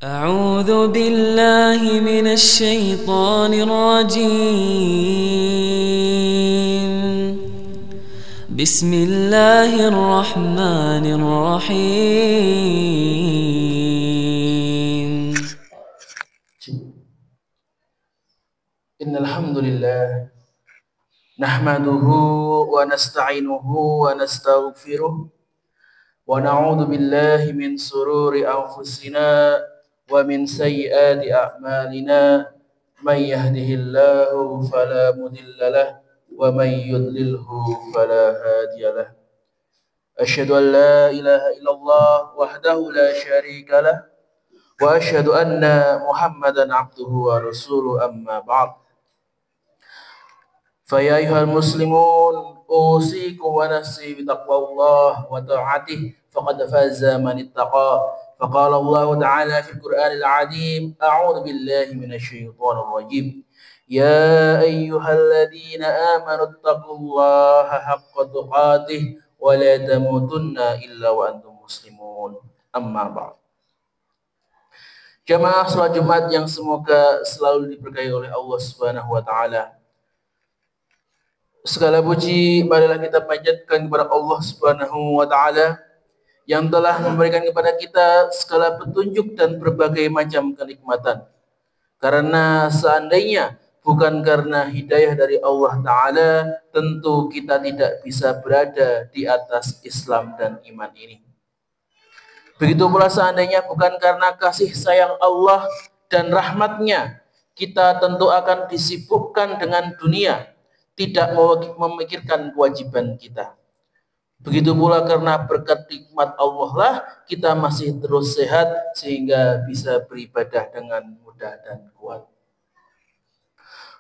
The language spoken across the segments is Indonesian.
أعوذ بالله من الشيطان الرجيم. بسم الله الرحمن الرحيم. إن الحمد لله نحمده ونستعينه ونستغفره ونعوذ بالله من شرور أنفسنا ومن سيئات أعمالنا من يهده الله فلا مضل له ومن يضلله فلا هادي له أشهد أن لا إله إلا الله وحده لا شريك له وأشهد أن محمدا عبده ورسوله أما بعد فيا أيها المسلمون أوصيكم ونفسي بتقوى الله وطاعته فقد فاز من اتقى فقال الله تعالى في القرآن العظيم أعوذ بالله من الشيطان الرجيم يا أيها الذين آمنوا اتقوا الله حق تقاته ولا تموتن إلا وأنتم مسلمون أما بعد. Jamaah salat Jumat yang semoga selalu diberkahi oleh Allah Subhanahu wa taala. Segala puji marilah kita panjatkan kepada Allah Subhanahu wa taala yang telah memberikan kepada kita segala petunjuk dan berbagai macam kenikmatan. Karena seandainya bukan karena hidayah dari Allah taala, tentu kita tidak bisa berada di atas Islam dan iman ini. Begitu pula seandainya bukan karena kasih sayang Allah dan rahmatnya, kita tentu akan disibukkan dengan dunia, tidak memikirkan kewajiban kita. Begitu pula karena berkat nikmat Allah lah kita masih terus sehat sehingga bisa beribadah dengan mudah dan kuat.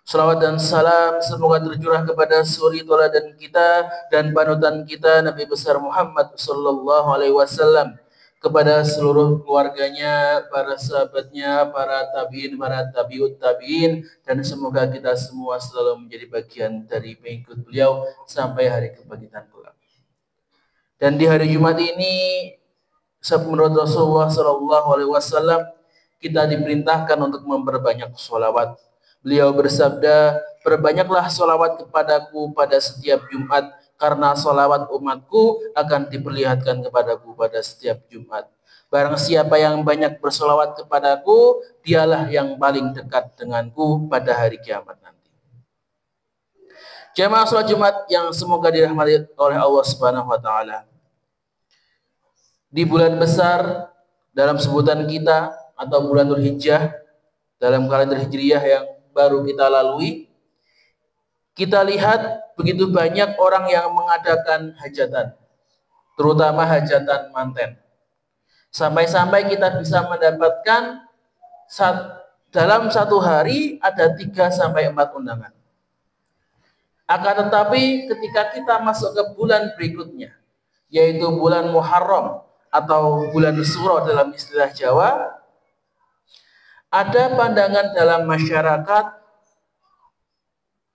Salawat dan salam semoga tercurah kepada suri tauladan kita dan panutan kita Nabi besar Muhammad sallallahu alaihi wasallam, kepada seluruh keluarganya, para sahabatnya, para tabi'in, para tabi'ut tabi'in, dan semoga kita semua selalu menjadi bagian dari pengikut beliau sampai hari kebangkitan kelak. Dan di hari Jumat ini, menurut Rasulullah Shallallahu Alaihi Wasallam, kita diperintahkan untuk memperbanyak sholawat. Beliau bersabda, perbanyaklah sholawat kepadaku pada setiap Jumat, karena sholawat umatku akan diperlihatkan kepadaku pada setiap Jumat. Barang siapa yang banyak bersolawat kepadaku, dialah yang paling dekat denganku pada hari kiamat nanti. Jamaah sholat Jumat yang semoga dirahmati oleh Allah Subhanahu wa taala. Di bulan besar dalam sebutan kita atau bulan Dzulhijjah dalam kalender Hijriyah yang baru kita lalui, kita lihat begitu banyak orang yang mengadakan hajatan, terutama hajatan manten. Sampai-sampai kita bisa mendapatkan dalam satu hari ada 3-4 undangan. Akan tetapi ketika kita masuk ke bulan berikutnya, yaitu bulan Muharram atau bulan Suro dalam istilah Jawa, ada pandangan dalam masyarakat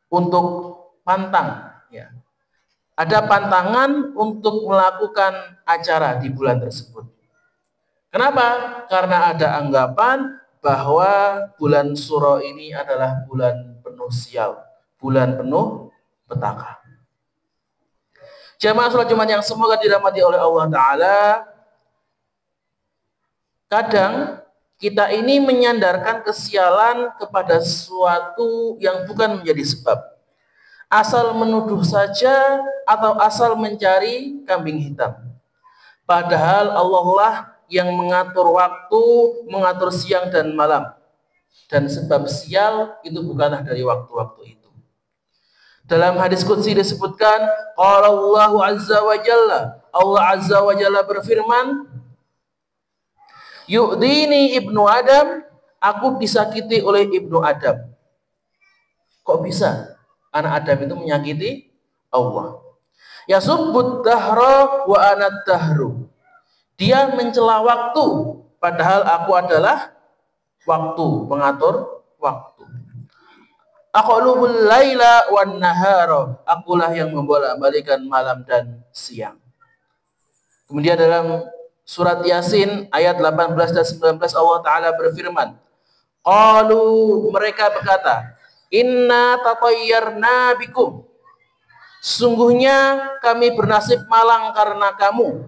untuk pantang, ya. Ada pantangan untuk melakukan acara di bulan tersebut. Kenapa? Karena ada anggapan bahwa bulan Suro ini adalah bulan penuh sial, bulan penuh petaka. Jamaah sholat Jumat yang semoga dirahmati oleh Allah Ta'ala, kadang kita ini menyandarkan kesialan kepada sesuatu yang bukan menjadi sebab. Asal menuduh saja atau asal mencari kambing hitam. Padahal Allah lah yang mengatur waktu, mengatur siang dan malam. Dan sebab sial itu bukanlah dari waktu-waktu itu. Dalam hadis qudsi disebutkan, qala Allahu azza wa jalla, Allah azza wa jalla berfirman, yu'dini ibnu Adam, aku disakiti oleh ibnu Adam. Kok bisa anak Adam itu menyakiti Allah? Yasubbud dahra wa anad dahru. Dia mencela waktu, padahal aku adalah waktu, pengatur waktu. Aqlubul laila wan nahara, akulah yang membolak-balikan malam dan siang. Kemudian dalam Surat Yasin ayat 18 dan 19 Allah Ta'ala berfirman, qalu, mereka berkata, inna tatayyarna bikum, sungguhnya kami bernasib malang karena kamu.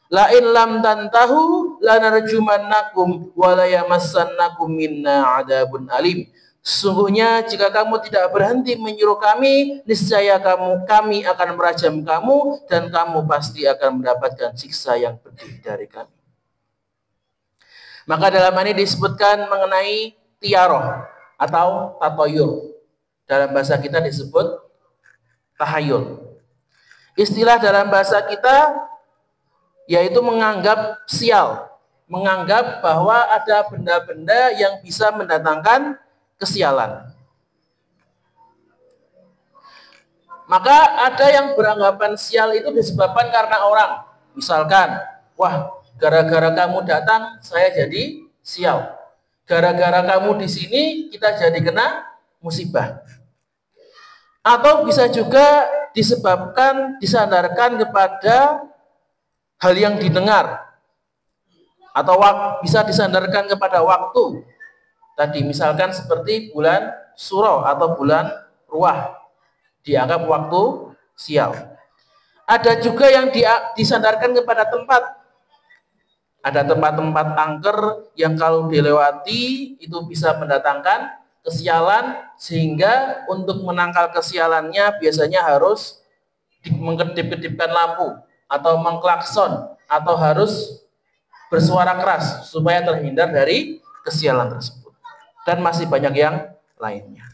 La in lam tantahu lanarjumannakum wa la yamassannakum minna adabun alim. Sungguhnya jika kamu tidak berhenti menyuruh kami, niscaya kami akan merajam kamu dan kamu pasti akan mendapatkan siksa yang pedih dari kami. Maka dalam ini disebutkan mengenai tiaroh atau tatoyur. Dalam bahasa kita disebut tahayul. Istilah dalam bahasa kita yaitu menganggap sial, menganggap bahwa ada benda-benda yang bisa mendatangkan kesialan. Maka ada yang beranggapan sial itu disebabkan karena orang. Misalkan, wah, gara-gara kamu datang saya jadi sial. Gara-gara kamu di sini kita jadi kena musibah. Atau bisa juga disebabkan, disandarkan kepada hal yang didengar, atau bisa disandarkan kepada waktu. Tadi misalkan seperti bulan Suro atau bulan Ruah, dianggap waktu sial. Ada juga yang disandarkan kepada tempat. Ada tempat-tempat angker yang kalau dilewati itu bisa mendatangkan kesialan, sehingga untuk menangkal kesialannya biasanya harus mengkedip-kedipkan lampu atau mengklakson, atau harus bersuara keras supaya terhindar dari kesialan tersebut. Dan masih banyak yang lainnya.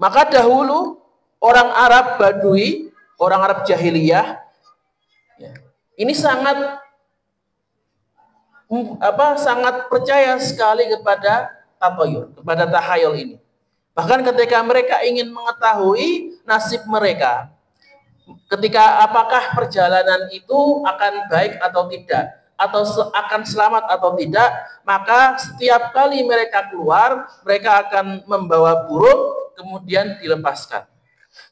Maka dahulu orang Arab Badui, orang Arab jahiliyah, ini sangat percaya sekali kepada tatoyur, kepada tahayul ini. Bahkan ketika mereka ingin mengetahui nasib mereka, ketika apakah perjalanan itu akan baik atau tidak, atau akan selamat atau tidak, maka setiap kali mereka keluar, mereka akan membawa burung, kemudian dilepaskan.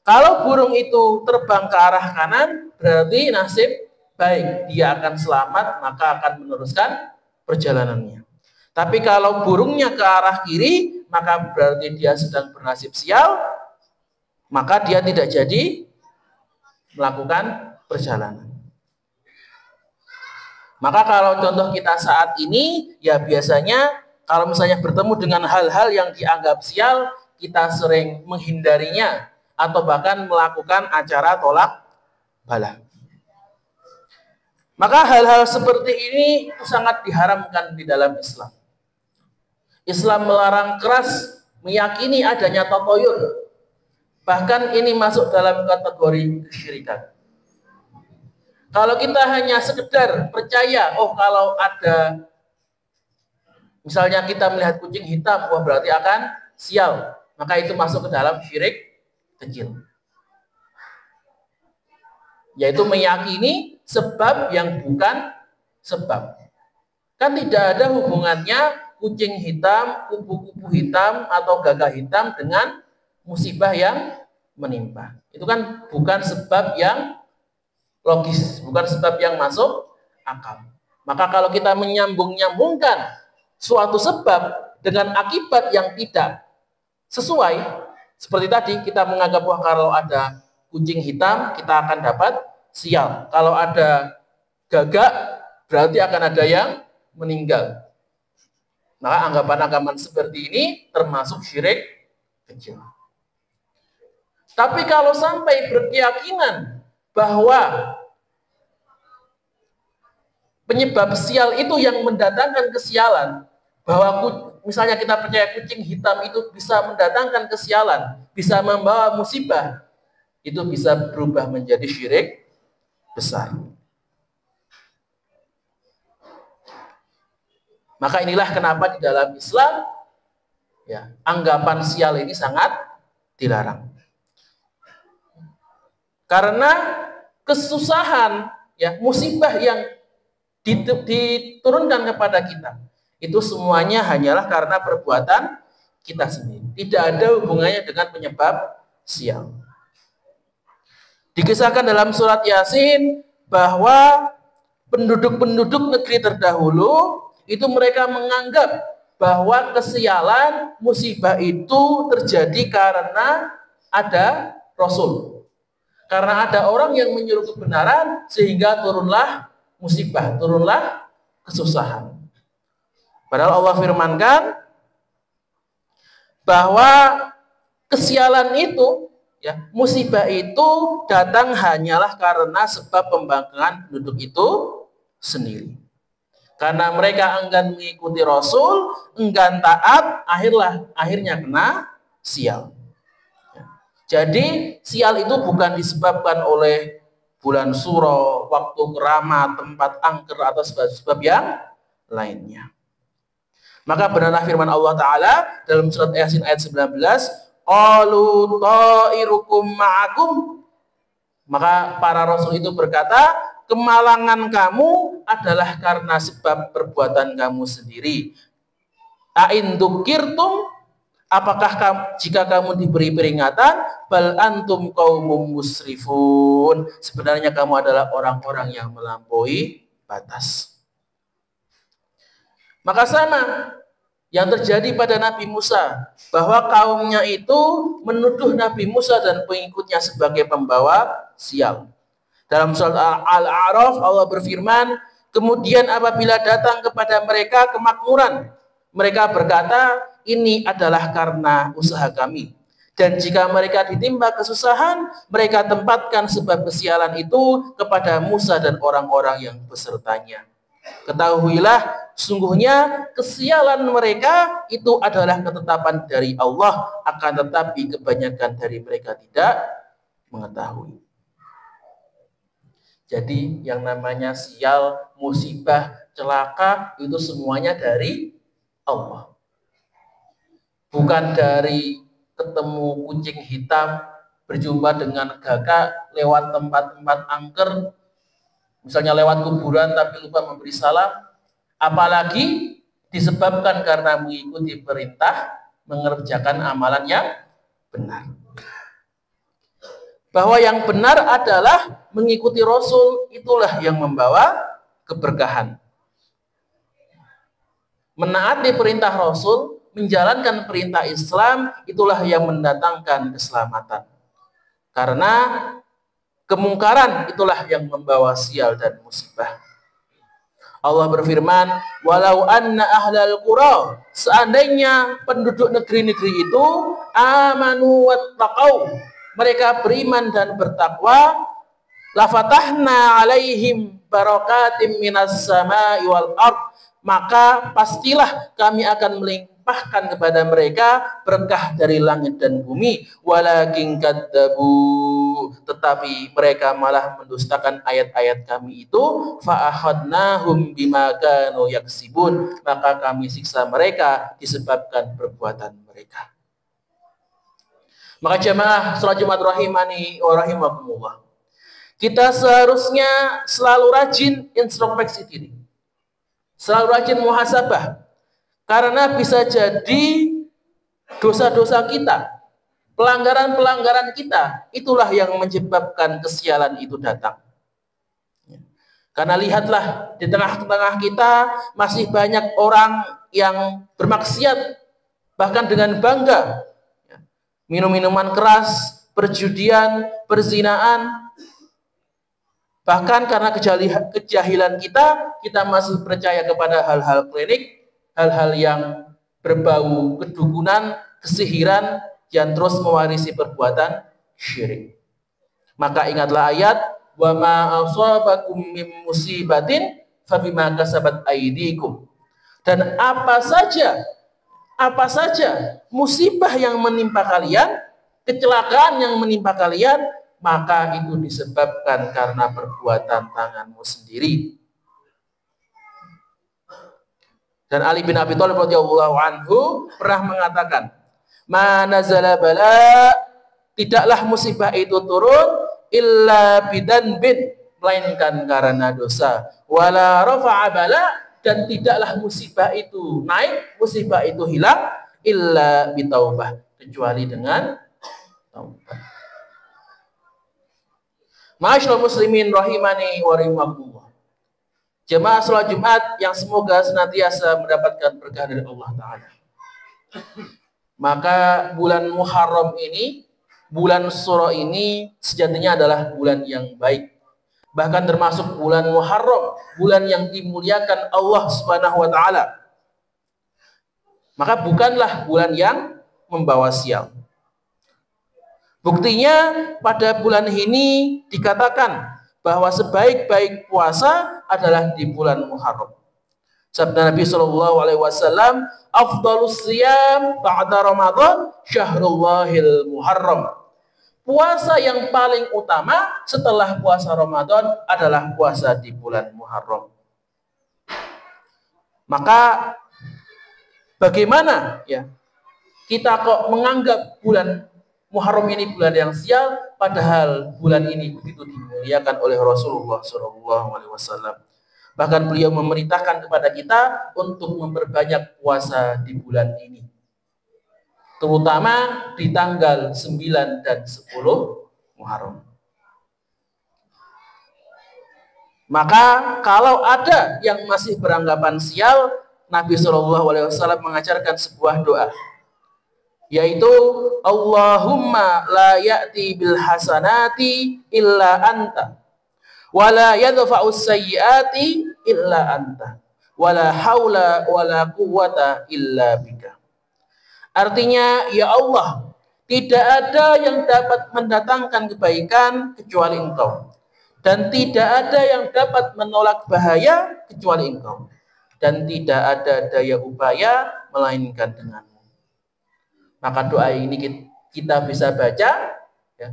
Kalau burung itu terbang ke arah kanan, berarti nasib baik, dia akan selamat, maka akan meneruskan perjalanannya. Tapi kalau burungnya ke arah kiri, maka berarti dia sedang bernasib sial, maka dia tidak jadi melakukan perjalanan. Maka kalau contoh kita saat ini, ya biasanya kalau misalnya bertemu dengan hal-hal yang dianggap sial, kita sering menghindarinya atau bahkan melakukan acara tolak bala. Maka hal-hal seperti ini sangat diharamkan di dalam Islam. Islam melarang keras meyakini adanya tatoyur. Bahkan ini masuk dalam kategori kesyirikan. Kalau kita hanya sekedar percaya, oh kalau ada, misalnya kita melihat kucing hitam, wah berarti akan sial, maka itu masuk ke dalam syirik kecil. Yaitu meyakini sebab yang bukan sebab. Kan tidak ada hubungannya kucing hitam, kupu-kupu hitam, atau gagak hitam dengan musibah yang menimpa. Itu kan bukan sebab yang logis, bukan sebab yang masuk akal. Maka kalau kita menyambung-nyambungkan suatu sebab dengan akibat yang tidak sesuai, seperti tadi kita menganggap bahwa kalau ada kucing hitam kita akan dapat sial. Kalau ada gagak berarti akan ada yang meninggal. Maka anggapan-anggapan seperti ini termasuk syirik kecil. Tapi kalau sampai berkeyakinan bahwa penyebab sial itu yang mendatangkan kesialan, bahwa misalnya kita percaya kucing hitam itu bisa mendatangkan kesialan, bisa membawa musibah, itu bisa berubah menjadi syirik besar. Maka inilah kenapa di dalam Islam ya, anggapan sial ini sangat dilarang. Karena kesusahan, ya, musibah yang diturunkan kepada kita, itu semuanya hanyalah karena perbuatan kita sendiri. Tidak ada hubungannya dengan penyebab sial. Dikisahkan dalam surat Yasin bahwa penduduk-penduduk negeri terdahulu itu mereka menganggap bahwa kesialan, musibah itu terjadi karena ada Rasul. Karena ada orang yang menyuruh kebenaran sehingga turunlah musibah, turunlah kesusahan. Padahal Allah firmankan bahwa kesialan itu, ya, musibah itu datang hanyalah karena sebab pembangkangan penduduk itu sendiri. Karena mereka enggan mengikuti Rasul, enggan taat, akhirnya kena sial. Jadi sial itu bukan disebabkan oleh bulan suro, waktu keramat, tempat angker, atau sebab-sebab yang lainnya. Maka benarlah firman Allah Ta'ala dalam surat Yasin ayat 19, qalu ta'irukum ma'akum. Maka para rasul itu berkata, kemalangan kamu adalah karena sebab perbuatan kamu sendiri. A'in dzukirtum, apakah jika kamu diberi peringatan, bal antum qaumum musrifun, sebenarnya kamu adalah orang-orang yang melampaui batas. Maka sama yang terjadi pada Nabi Musa, bahwa kaumnya itu menuduh Nabi Musa dan pengikutnya sebagai pembawa sial. Dalam surat Al-A'raf Allah berfirman, kemudian apabila datang kepada mereka kemakmuran, mereka berkata, ini adalah karena usaha kami. Dan jika mereka ditimpa kesusahan, mereka tempatkan sebab kesialan itu kepada Musa dan orang-orang yang besertanya. Ketahuilah, sungguhnya kesialan mereka itu adalah ketetapan dari Allah, akan tetapi kebanyakan dari mereka tidak mengetahui. Jadi yang namanya sial, musibah, celaka itu semuanya dari Allah. Bukan dari ketemu kucing hitam, berjumpa dengan gagak lewat tempat-tempat angker, misalnya lewat kuburan tapi lupa memberi salam, apalagi disebabkan karena mengikuti perintah, mengerjakan amalan yang benar. Bahwa yang benar adalah mengikuti Rasul, itulah yang membawa keberkahan. Menaati perintah Rasul, menjalankan perintah Islam, itulah yang mendatangkan keselamatan. Karena kemungkaran itulah yang membawa sial dan musibah. Allah berfirman, walau anna ahlal qura, seandainya penduduk negeri-negeri itu amanu wattaqau, mereka beriman dan bertakwa, lafatahna alaihim barakatim minas sama'i wal ard, maka pastilah kami akan melimpahkan kepada mereka berkah dari langit dan bumi. Walakin kadzabu, tetapi mereka malah mendustakan ayat-ayat kami itu. Fa'akhadnahum bima kanu yaksibun, maka kami siksa mereka disebabkan perbuatan mereka. Maka jemaah salat Jumat rahimani wa rahimakumullah, kita seharusnya selalu rajin introspeksi diri, selalu rajin muhasabah, karena bisa jadi dosa-dosa kita, pelanggaran-pelanggaran kita, itulah yang menyebabkan kesialan itu datang. Karena lihatlah, di tengah-tengah kita masih banyak orang yang bermaksiat, bahkan dengan bangga, minum minuman keras, perjudian, perzinaan. Bahkan karena kejahilan kita masih percaya kepada hal-hal klinik, hal-hal yang berbau kedukunan, kesihiran, yang terus mewarisi perbuatan syirik. Maka ingatlah ayat, wa ma asabakum min musibatin fabima kasabat aydikum. Dan apa saja musibah yang menimpa kalian, kecelakaan yang menimpa kalian, maka itu disebabkan karena perbuatan tanganmu sendiri. Dan Ali bin Abi Thalib radhiyallahu anhu pernah mengatakan, ma nazala bala, tidaklah musibah itu turun illa bidanbin, melainkan karena dosa. Wala rafa'a bala, dan tidaklah musibah itu naik, musibah itu hilang illa bitaubah, kecuali dengan taubat. Ma'asyiral muslimin rahimani wa rahimakumullah. Jemaah salat Jumat yang semoga senantiasa mendapatkan berkah dari Allah Ta'ala. Maka bulan Muharram ini, bulan Syuro ini sejatinya adalah bulan yang baik. Bahkan termasuk bulan Muharram, bulan yang dimuliakan Allah Subhanahu wa Ta'ala. Maka bukanlah bulan yang membawa sial. Buktinya pada bulan ini dikatakan bahwa sebaik-baik puasa adalah di bulan Muharram. Sabda Nabi SAW, afdalus siyam ba'da Ramadan syahrullahil Muharram. Puasa yang paling utama setelah puasa Ramadan adalah puasa di bulan Muharram. Maka bagaimana ya kita kok menganggap bulan Muharram ini bulan yang sial, padahal bulan ini begitu dimuliakan oleh Rasulullah SAW. Bahkan beliau memerintahkan kepada kita untuk memperbanyak puasa di bulan ini, terutama di tanggal 9 dan 10 Muharram. Maka kalau ada yang masih beranggapan sial, Nabi SAW mengajarkan sebuah doa, yaitu Allahumma la ya'ti bil hasanati illa anta wa la yadfa'us sayyiati illa anta wa la haula wa la quwwata illa bika. Artinya, ya Allah, tidak ada yang dapat mendatangkan kebaikan kecuali Engkau, dan tidak ada yang dapat menolak bahaya kecuali Engkau, dan tidak ada daya upaya melainkan denganmu. Maka doa ini kita bisa baca ya,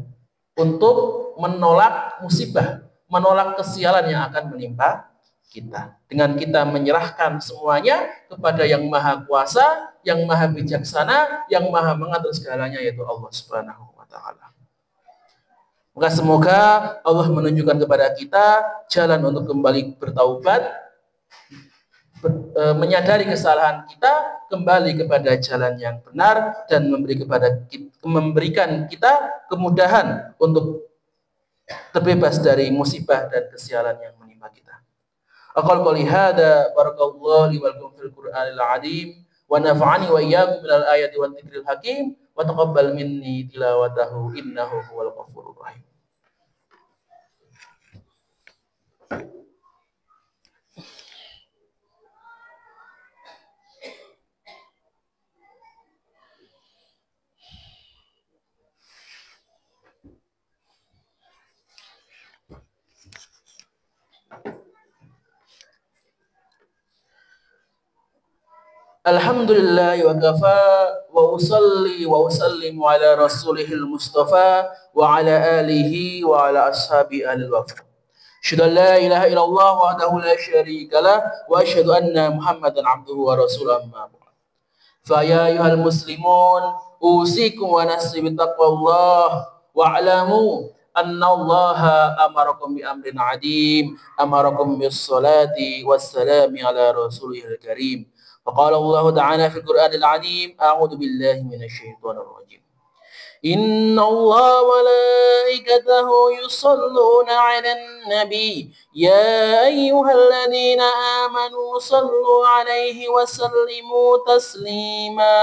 untuk menolak musibah, menolak kesialan yang akan menimpa kita. Dengan kita menyerahkan semuanya kepada yang maha kuasa, yang maha bijaksana, yang maha mengatur segalanya, yaitu Allah Subhanahu wa Ta'ala. Maka semoga Allah menunjukkan kepada kita jalan untuk kembali bertaubat, menyadari kesalahan kita, kembali kepada jalan yang benar, dan memberikan kita kemudahan untuk terbebas dari musibah dan kesialan yang menimpa kita. Aqul qouli hadza barakallahu li wa lakum fil Qur'anil 'azim wa nafa'ani wa iyyakum minal ayati wat dzikril hakim wa taqabbal minni tilawatahu innahu huwal ghafurur rahim. Alhamdulillah wa kafa wa usalli wa usallimu ala rasulihil mustafa wa ala alihi wa ala ashabi al-wafa. Asyhadu an la ilaha illallah wahdahu la syarika lah wa asyhadu anna Muhammadan abduhu wa rasuluhu amma ba'd. Fa ya ayyuhal muslimun usikum wa nafsi bi taqwallah wa alamu anna Allah amarakum bi amrin adim, amarakum bis salati was salami ala rasulihil karim. فقال الله تعالى في القرآن العظيم أعوذ بالله من الشيطان الرجيم إن الله وملائكته يصلون على النبي يا أيها الذين آمنوا صلوا عليه وسلموا تسليما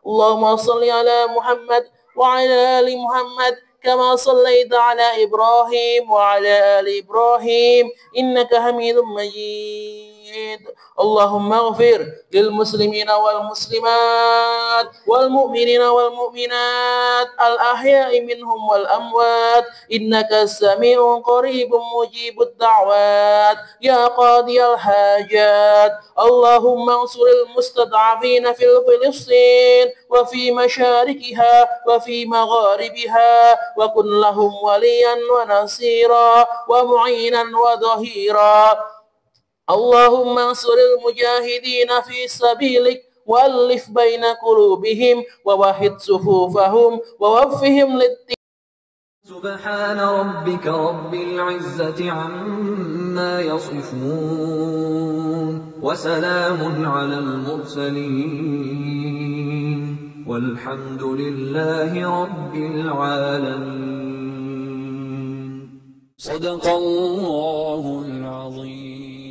اللهم صل على محمد وعلى آل محمد كما صليت على إبراهيم وعلى آل إبراهيم إنك حميد مجيد اللهم اغفر للمسلمين والمسلمات والمؤمنين والمؤمنات الأحياء منهم والأموات إنك سميع قريب مجيب الدعوات يا قاضي الحاجات اللهم انصر المستضعفين في فلسطين وفي مشاركها وفي مغاربها وكن لهم وليا ونصيرا ومعينا وظهيرا اللهم انصر المجاهدين في سبيلك وألف بين قلوبهم ووحد صفوفهم ووفهم للدين. سبحان ربك رب العزة عما يصفون وسلام على المرسلين والحمد لله رب العالمين. صدق الله العظيم.